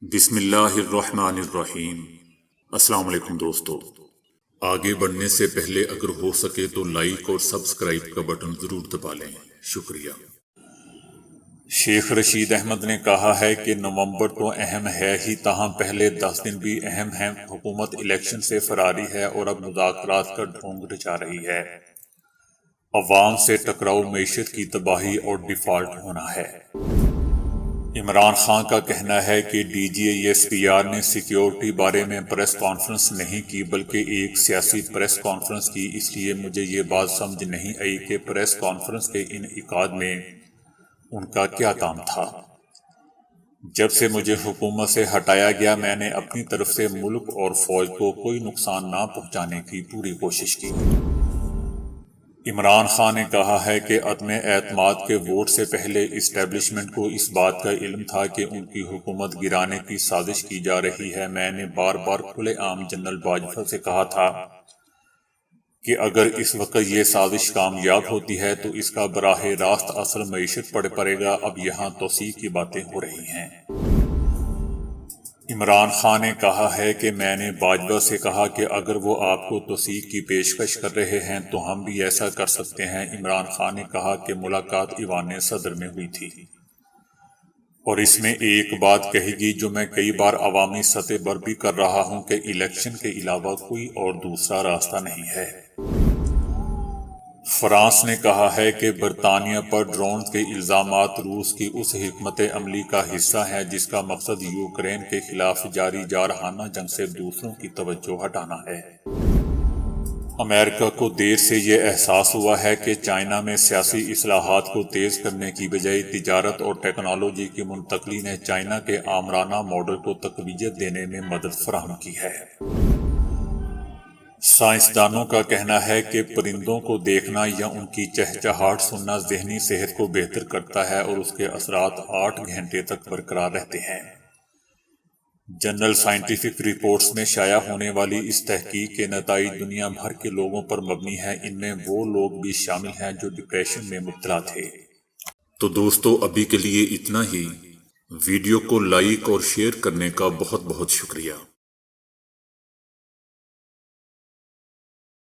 بسم اللہ الرحمن الرحیم۔ السلام علیکم دوستو، آگے بڑھنے سے پہلے اگر ہو سکے تو لائک اور سبسکرائب کا بٹن ضرور دبا لیں، شکریہ۔ شیخ رشید احمد نے کہا ہے کہ نومبر تو اہم ہے ہی، تاہم پہلے 10 دن بھی اہم ہیں۔ حکومت الیکشن سے فراری ہے اور اب مذاکرات کا ڈھونگ رچا رہی ہے۔ عوام سے ٹکراؤ معیشت کی تباہی اور ڈیفالٹ ہونا ہے۔ عمران خان کا کہنا ہے کہ D G S P R نے سیکیورٹی بارے میں پریس کانفرنس نہیں کی بلکہ ایک سیاسی پریس کانفرنس کی، اس لیے مجھے یہ بات سمجھ نہیں آئی کہ پریس کانفرنس کے انعقاد میں ان کا کیا کام تھا۔ جب سے مجھے حکومت سے ہٹایا گیا میں نے اپنی طرف سے ملک اور فوج کو کوئی نقصان نہ پہنچانے کی پوری کوشش کی۔ عمران خان نے کہا ہے کہ عدم اعتماد کے ووٹ سے پہلے اسٹیبلشمنٹ کو اس بات کا علم تھا کہ ان کی حکومت گرانے کی سازش کی جا رہی ہے۔ میں نے بار بار کھلے عام جنرل باجوہ سے کہا تھا کہ اگر اس وقت یہ سازش کامیاب ہوتی ہے تو اس کا براہ راست اثر معیشت پر پڑے گا۔ اب یہاں توسیع کی باتیں ہو رہی ہیں۔ عمران خان نے کہا ہے کہ میں نے باجوہ سے کہا کہ اگر وہ آپ کو توسیع کی پیشکش کر رہے ہیں تو ہم بھی ایسا کر سکتے ہیں۔ عمران خان نے کہا کہ ملاقات ایوان صدر میں ہوئی تھی اور اس میں ایک بات کہی گئی جو میں کئی بار عوامی سطح پر بھی کر رہا ہوں کہ الیکشن کے علاوہ کوئی اور دوسرا راستہ نہیں ہے۔ فرانس نے کہا ہے کہ برطانیہ پر ڈرونز کے الزامات روس کی اس حکمت عملی کا حصہ ہیں جس کا مقصد یوکرین کے خلاف جاری جارحانہ جنگ سے دوسروں کی توجہ ہٹانا ہے۔ امریکہ کو دیر سے یہ احساس ہوا ہے کہ چائنا میں سیاسی اصلاحات کو تیز کرنے کی بجائے تجارت اور ٹیکنالوجی کی منتقلی نے چائنا کے آمرانہ ماڈل کو تقویت دینے میں مدد فراہم کی ہے۔ سائنسدانوں کا کہنا ہے کہ پرندوں کو دیکھنا یا ان کی چہچہاہٹ سننا ذہنی صحت کو بہتر کرتا ہے اور اس کے اثرات 8 گھنٹے تک برقرار رہتے ہیں۔ جنرل سائنٹیفک رپورٹس میں شائع ہونے والی اس تحقیق کے نتائج دنیا بھر کے لوگوں پر مبنی ہیں، ان میں وہ لوگ بھی شامل ہیں جو ڈپریشن میں مبتلا تھے۔ تو دوستو ابھی کے لیے اتنا ہی۔ ویڈیو کو لائک اور شیئر کرنے کا بہت بہت شکریہ۔